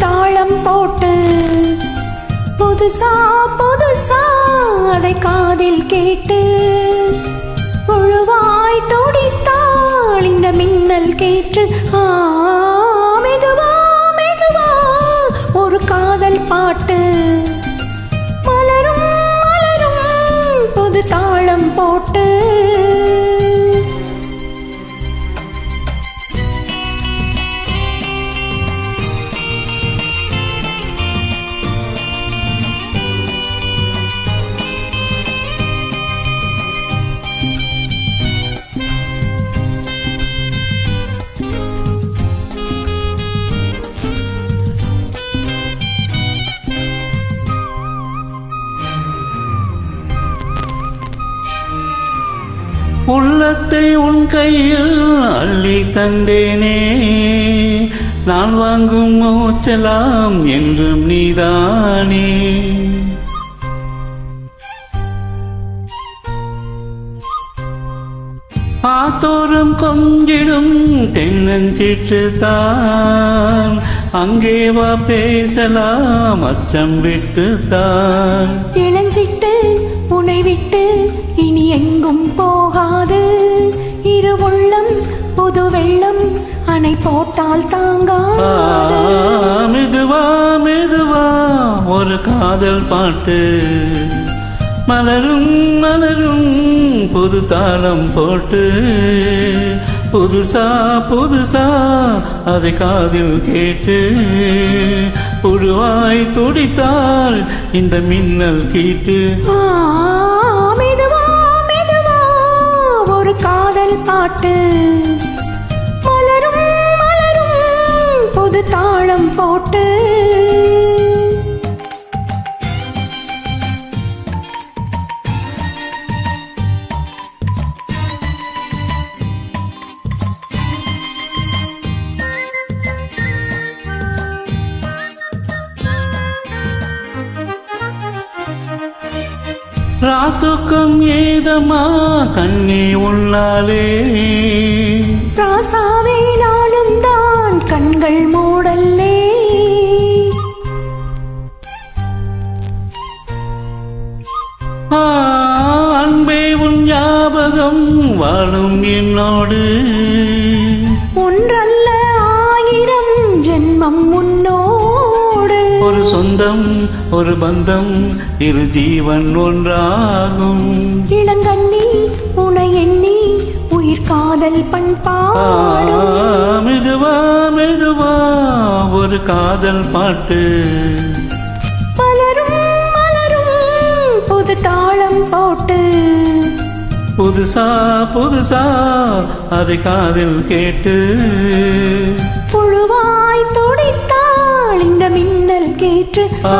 தாளம் போட்டு புதுசா புதுசா அதை காதில் கேட்டு முழுவாய் துடித்தாள் இந்த மின்னல் கேட்டு. மெதுவா மெதுவா ஒரு காதல் பாட்டு மலரும் மலரும் புது தாளம் போட்டு. உள்ளத்தை உன் கையில் அள்ளி தந்தேனே, நான் வாங்கும் மூச்சலாம் என்றும் நீதானே. ஆத்தோறும் கொஞ்சிடும் தென்னஞ்சிட்டு தான், அங்கே வா பேசலாம் அச்சம் விட்டு தான். இளஞ்சிட்டு உனை விட்டு இனி எங்கும் போகாது, இரு உள்ளம் புது வெள்ளம் அணை போட்டால் தாங்காது. மெதுவா மெதுவா ஒரு காதல் பாட்டு மலரும் மலரும் புது தாளம் போட்டு. புதுசா புதுசா அதை காதில் கேட்டு புழுவாய் துடித்தாள் இந்த மின்னல் கீட்டு. மெதுவா மெதுவா ஒரு காதல் பாட்டு மலரும் மலரும் புது தாளம் போட்டு. ராத்துக்கும் ஏதமா கண்ணே உள்ளாலே, ராசாவே நானும் தான் கண்கள் மூடல்லே. அன்பே உன் ஞாபகம் வாழும் என்னோடு, ஒன்றல்ல ஆயிரம் ஜென்மம் முன்னோடு. ஒரு சொந்தம் ஒரு பந்தம் இரு ஜீவன் ஒன்றாகும். இளங்கண்ணி உனை எண்ணி உயிர் காதல் பண்பாடும். மெதுவா மெதுவா ஒரு காதல் பாட்டு மலரும் மலரும் புது தாளம் போட்டு. புதுசா புதுசா அதை காதில் கேட்டு புழுவாய் துடித்தாள் இந்த மின்னல் கேட்டு. ஆ